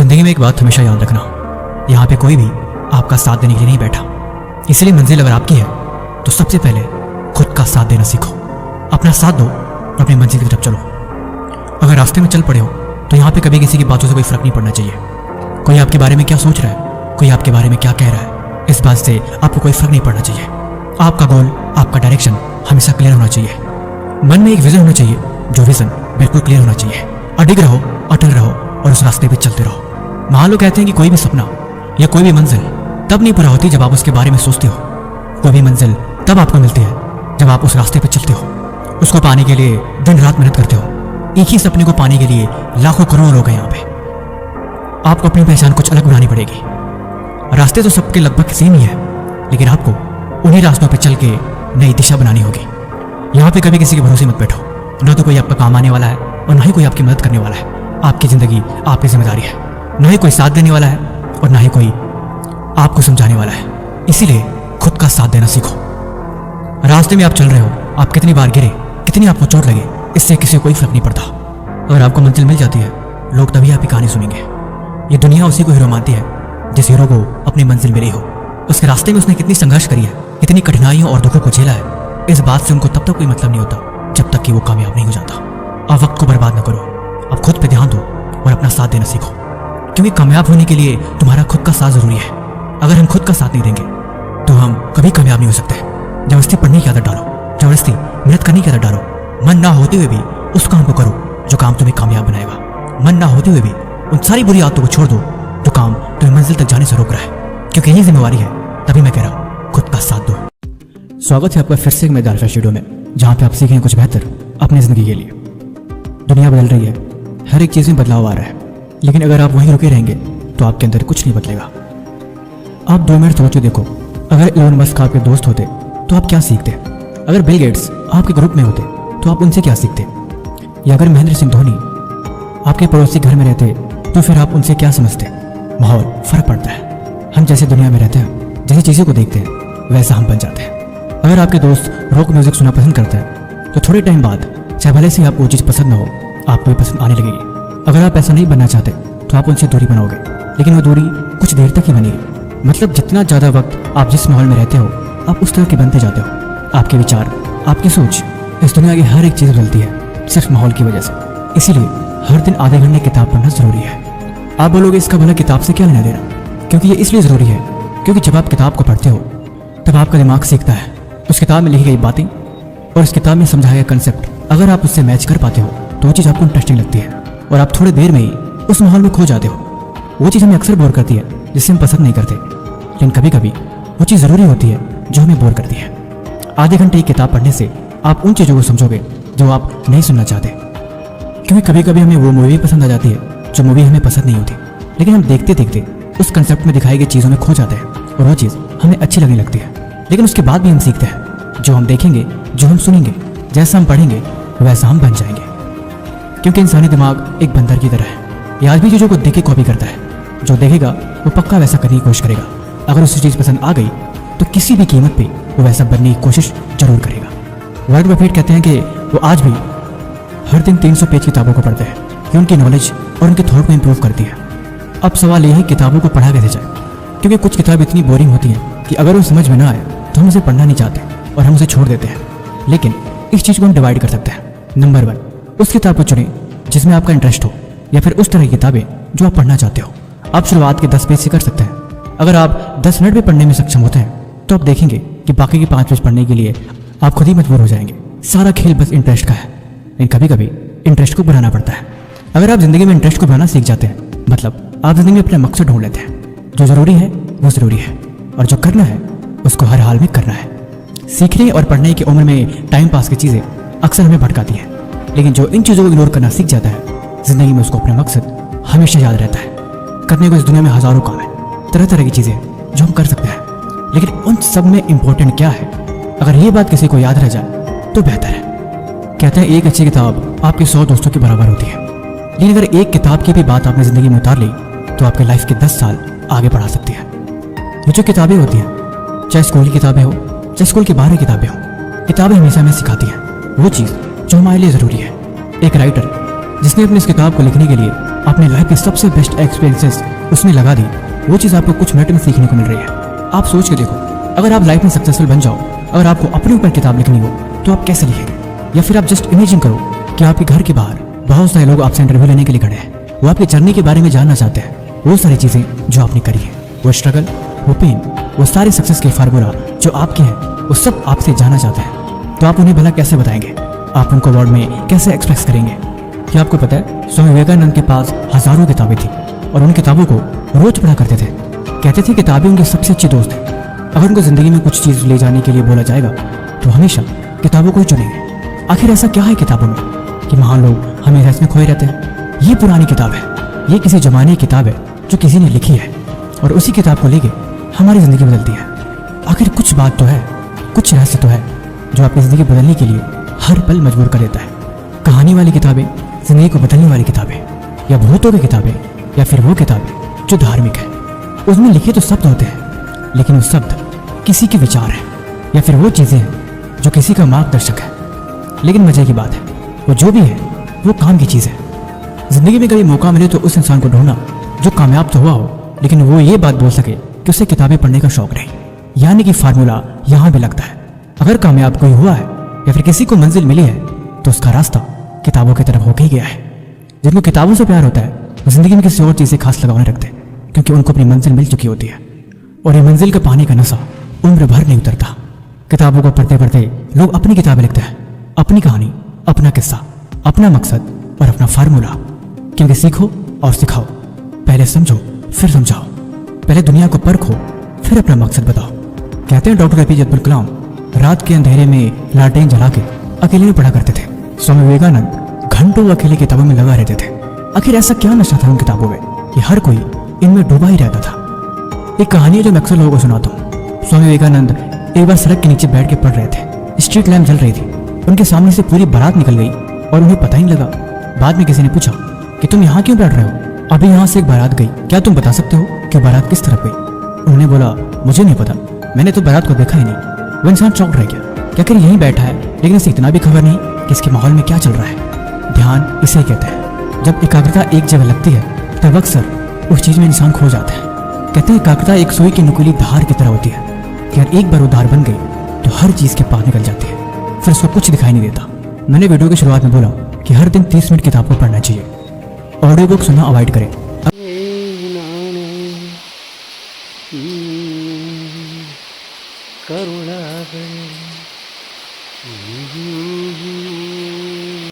जिंदगी में एक बात हमेशा याद रखना, यहाँ पे कोई भी आपका साथ देने के लिए नहीं बैठा। इसलिए मंजिल अगर आपकी है तो सबसे पहले खुद का साथ देना सीखो। अपना साथ दो और अपनी मंजिल की तरफ चलो। अगर रास्ते में चल पड़े हो तो यहाँ पे कभी किसी की बातों से कोई फर्क नहीं पड़ना चाहिए। कोई आपके बारे में क्या सोच रहा है, कोई आपके बारे में क्या कह रहा है, इस बात से आपको कोई फर्क नहीं पड़ना चाहिए। आपका गोल, आपका डायरेक्शन हमेशा क्लियर होना चाहिए। मन में एक विजन होना चाहिए, जो विजन बिल्कुल क्लियर होना चाहिए। अडिग रहो, अटल रहो और उस रास्ते पे चलते रहो। महान लोग कहते हैं कि कोई भी सपना या कोई भी मंजिल तब नहीं पूरा होती जब आप उसके बारे में सोचते हो। कोई भी मंजिल तब आपको मिलती है जब आप उस रास्ते पे चलते हो। उसको पाने के लिए दिन रात मेहनत करते हो। एक ही सपने को पाने के लिए लाखों करोड़ लोग हैं यहाँ पे। आपको अपनी पहचान कुछ अलग बनानी पड़ेगी। रास्ते तो सबके लगभग सेम ही है, लेकिन आपको उन्हीं रास्तों पे चल के नई दिशा बनानी होगी। यहाँ पे कभी किसी के भरोसे मत बैठो। ना तो कोई आपका काम आने वाला है और ना ही कोई आपकी मदद करने वाला है। आपकी जिंदगी आपकी जिम्मेदारी है। ना ही कोई साथ देने वाला है और ना ही कोई आपको समझाने वाला है। इसीलिए खुद का साथ देना सीखो। रास्ते में आप चल रहे हो, आप कितनी बार गिरे, कितनी आपको चोट लगे, इससे किसी को कोई फर्क नहीं पड़ता। अगर आपको मंजिल मिल जाती है, लोग तभी आपकी कहानी सुनेंगे। ये दुनिया उसी को हीरो मानती है जिस हीरो को अपनी मंजिल मिली हो। उसके रास्ते में उसने कितनी संघर्ष करी है, कितनी कठिनाइयों और दुखों को झेला है, इस बात से उनको तब तक कोई मतलब नहीं होता जब तक कि वो कामयाब नहीं हो जाता। आप वक्त को बर्बाद न करो, आप खुद पे ध्यान दो और अपना साथ देना सीखो। क्योंकि कामयाब होने के लिए तुम्हारा खुद का साथ जरूरी है। अगर हम खुद का साथ नहीं देंगे तो हम कभी कामयाब नहीं हो सकते। जबरदस्ती पढ़ने की आदत डालो, जबरदस्ती मेहनत करने की आदत डालो। मन ना होते हुए भी उस काम को करो जो काम तुम्हें कामयाब बनाएगा। मन ना होते हुए भी उन सारी बुरी आदतों को छोड़ दो जो काम तुम्हें मंजिल तक जाने से रोक रहा है। क्योंकि यही जिम्मेवारी है, तभी मैं कह रहा हूँ खुद का साथ दो। स्वागत है आपका फिर से एक मजेदार फ्रेश वीडियो में, जहाँ पे आप सीखेंगे कुछ बेहतर अपनी जिंदगी के लिए। दुनिया बदल रही है, हर एक चीज़ में बदलाव आ रहा है, लेकिन अगर आप वहीं रुके रहेंगे तो आपके अंदर कुछ नहीं बदलेगा। आप 2 मिनट सोच के देखो, अगर इलोन मस्क आपके दोस्त होते तो आप क्या सीखते? अगर बिल गेट्स आपके ग्रुप में होते तो आप उनसे क्या सीखते? या अगर महेंद्र सिंह धोनी आपके पड़ोसी घर में रहते तो फिर आप उनसे क्या समझते? माहौल फर्क पड़ता है। हम जैसे दुनिया में रहते हैं, जैसी चीज़ों को देखते हैं, वैसा हम बन जाते हैं। अगर आपके दोस्त रॉक म्यूजिक सुनना पसंद करता है तो थोड़े टाइम बाद, चाहे भले से आपको वो चीज़ पसंद ना हो, आपको ये पसंद आने लगेगी। अगर आप ऐसा नहीं बनना चाहते तो आप उनसे दूरी बनाओगे, लेकिन वो दूरी कुछ देर तक ही बनेगी। मतलब जितना ज़्यादा वक्त आप जिस माहौल में रहते हो, आप उस तरह के बनते जाते हो। आपके विचार, आपकी सोच, इस दुनिया की हर एक चीज़ बदलती है सिर्फ माहौल की वजह से। इसीलिए हर दिन आधे घंटे किताब पढ़ना जरूरी है। आप बोलोगे इसका भला किताब से क्या लेना देना? क्योंकि ये इसलिए ज़रूरी है क्योंकि जब आप किताब को पढ़ते हो तब आपका दिमाग सीखता है उस किताब में लिखी गई बातें और उस किताब में समझाया गया कंसेप्ट। अगर आप उससे मैच कर पाते हो तो वो चीज़ आपको इंटरेस्टिंग लगती है और आप थोड़ी देर में ही उस माहौल में खो जाते हो। वो चीज़ हमें अक्सर बोर करती है जिससे हम पसंद नहीं करते, लेकिन कभी कभी वो चीज़ ज़रूरी होती है जो हमें बोर करती है। आधे घंटे की किताब पढ़ने से आप उन चीज़ों को समझोगे जो आप नहीं सुनना चाहते। क्योंकि कभी कभी हमें वो मूवी पसंद आ जाती है जो मूवी हमें पसंद नहीं होती, लेकिन हम देखते देखते उस कंसेप्ट में दिखाई गई चीज़ों में खो जाते हैं और वो चीज़ हमें अच्छी लगने लगती है। लेकिन उसके बाद भी हम सीखते हैं, जो हम देखेंगे, जो हम सुनेंगे, जैसा हम पढ़ेंगे वैसा हम बन जाएंगे। क्योंकि इंसानी दिमाग एक बंदर की तरह है, ये आज भी चीज़ों को देख के कॉपी करता है। जो देखेगा वो पक्का वैसा करने की कोशिश करेगा। अगर उसे चीज़ पसंद आ गई तो किसी भी कीमत पे वो वैसा बनने की कोशिश जरूर करेगा। वॉरेन बफेट कहते हैं कि वो आज भी हर दिन 300 पेज किताबों को पढ़ते हैं। ये उनकी नॉलेज और उनके थॉट को इम्प्रूव करती है। अब सवाल यह है किताबों को पढ़ा कैसे जाए, क्योंकि कुछ किताब इतनी बोरिंग होती हैं कि अगर वो समझ में ना आए तो हम उसे पढ़ना नहीं चाहते और हम उसे छोड़ देते हैं। लेकिन इस चीज़ को हम डिवाइड कर सकते हैं। नंबर 1, उस किताब को चुनें जिसमें आपका इंटरेस्ट हो, या फिर उस तरह की किताबें जो आप पढ़ना चाहते हो। आप शुरुआत के 10 पेज से कर सकते हैं। अगर आप 10 मिनट में पढ़ने में सक्षम होते हैं तो आप देखेंगे कि बाकी के 5 पेज पढ़ने के लिए आप खुद ही मजबूर हो जाएंगे। सारा खेल बस इंटरेस्ट का है, लेकिन कभी कभी इंटरेस्ट को बढ़ाना पड़ता है। अगर आप जिंदगी में इंटरेस्ट को बढ़ाना सीख जाते हैं, मतलब आप जिंदगी में अपना मकसद ढूंढ लेते हैं। जो ज़रूरी है वो ज़रूरी है और जो करना है उसको हर हाल में करना है। सीखने और पढ़ने की उम्र में टाइम पास की चीज़ें अक्सर हमें भटकाती हैं, लेकिन जो इन चीज़ों को इग्नोर करना सीख जाता है, ज़िंदगी में उसको अपना मकसद हमेशा याद रहता है। करने को इस दुनिया में हज़ारों काम है, तरह तरह की चीज़ें जो हम कर सकते हैं, लेकिन उन सब में इम्पोर्टेंट क्या है, अगर ये बात किसी को याद रह जाए तो बेहतर है। कहते हैं एक अच्छी किताब आपके 100 दोस्तों के बराबर होती है, लेकिन अगर एक किताब की भी बात आपने ज़िंदगी में उतार ली तो आपके लाइफ के 10 साल आगे बढ़ा सकती है। ये जो किताबें होती हैं, चाहे स्कूल की किताबें हो, चाहे स्कूल की बाहर की किताबें हो, किताबें हमेशा हमें सिखाती हैं वो चीज़ जो हमारे लिए ज़रूरी है। एक राइटर जिसने अपनी इस किताब को लिखने के लिए अपनी लाइफ की सबसे बेस्ट एक्सपीरियंसेस उसने लगा दी, वो चीज़ आपको कुछ मिनट में सीखने को मिल रही है। आप सोच के देखो, अगर आप लाइफ में सक्सेसफुल बन जाओ, अगर आपको अपने ऊपर किताब लिखनी हो तो आप कैसे लिखेंगे? या फिर आप जस्ट इमेजिन करो कि आपके घर के बाहर बहुत सारे लोग आपसे इंटरव्यू लेने के लिए खड़े हैं, वो आपकी जर्नी के बारे में जानना चाहते हैं, वो सारी चीज़ें जो आपने करी है, वो स्ट्रगल, वो पेन, वो सारे सक्सेस के फार्मूला जो आपके हैं, वो सब आपसे जानना चाहते हैं। तो आप उन्हें भला कैसे बताएंगे? आप उनको वर्ड में कैसे एक्सप्रेस करेंगे? क्या आपको पता है, स्वामी विवेकानंद के पास हजारों किताबें थी और उन किताबों को रोज पढ़ा करते थे। कहते थे किताबें उनकी सबसे अच्छी दोस्त है। अगर उनको जिंदगी में कुछ चीज़ ले जाने के लिए बोला जाएगा तो हमेशा किताबों को ही चुनेंगे। आखिर ऐसा क्या है किताबों में कि महान लोग हमेशा इसमें खोए रहते हैं? ये पुरानी किताब है, ये किसी जमाने की किताब है जो किसी ने लिखी है और उसी किताब को लेके हमारी ज़िंदगी बदलती है। आखिर कुछ बात तो है, कुछ रहस्य तो है जो आपकी ज़िंदगी बदलने के लिए हर पल मजबूर कर देता है। कहानी वाली किताबें, ज़िंदगी को बदलने वाली किताबें, या भूतों की किताबें, या फिर वो किताबें जो धार्मिक है। उसमें लिखे तो शब्द होते हैं लेकिन वो शब्द किसी के विचार है या फिर वो चीज़ें हैं जो किसी का मार्गदर्शक है। लेकिन मजे की बात है, वो जो भी है वो काम की चीज़ है। ज़िंदगी में कभी मौका मिले तो उस इंसान को ढूंढना जो कामयाब तो हुआ हो लेकिन वो ये बात बोल सके कि उसे किताबें पढ़ने का शौक नहीं। यानी कि फार्मूला यहाँ भी लगता है, अगर कामयाब कोई हुआ है या फिर किसी को मंजिल मिली है तो उसका रास्ता किताबों की तरफ होके ही गया है। जिनको किताबों से प्यार होता है वो जिंदगी में किसी और चीज़ से खास लगाव नहीं रखते क्योंकि उनको अपनी मंजिल मिल चुकी होती है और ये मंजिल का पाने का नशा उम्र भर नहीं उतरता। किताबों को पढ़ते पढ़ते लोग अपनी किताबें लिखते हैं, अपनी कहानी, अपना किस्सा, अपना मकसद और अपना फार्मूला। क्योंकि सीखो और सिखाओ, पहले समझो फिर समझाओ, पहले दुनिया को परखो फिर अपना मकसद बताओ। कहते हैं डॉक्टर APJ अब्दुल कलाम रात के अंधेरे में लालटेन जला के अकेले में पढ़ा करते थे। स्वामी विवेकानंद घंटों अकेले किताबों में लगा रहते थे। आखिर ऐसा क्या नशा था उन किताबों में कि हर कोई इनमें डूबा ही रहता था। एक कहानी है जो मैं अक्सर लोगों को सुनाता हूँ। स्वामी विवेकानंद एक बार सड़क के नीचे बैठ के पढ़ रहे थे। स्ट्रीट लैंप जल रही थी, उनके सामने से पूरी बारात निकल गई और उन्हें पता ही नहीं लगा। बाद में किसी ने पूछा कि तुम यहाँ क्यों पढ़ रहे हो? अभी यहाँ से एक बारात गई, क्या तुम बता सकते हो कि बारात किस तरफ गई? उन्होंने बोला मुझे नहीं पता, मैंने तो बारात को देखा ही नहीं। वो इंसान चौंक रह गया कि आखिर यहीं बैठा है लेकिन इसे इतना भी खबर नहीं कि इसके माहौल में क्या चल रहा है। ध्यान इसे कहते हैं। जब एकाग्रता एक जगह लगती है तब अक्सर उस चीज़ में इंसान खो जाता है। कहते हैं एकाग्रता एक सुई की नुकीली धार की तरह होती है कि अगर एक बार वो धार बन गई तो हर चीज़ के पार निकल जाती है, फिर उसको कुछ दिखाई नहीं देता। मैंने वीडियो की शुरुआत में बोला कि हर दिन 30 मिनट किताब को पढ़ना चाहिए। ऑडियो बुक सुनना अवॉइड करें,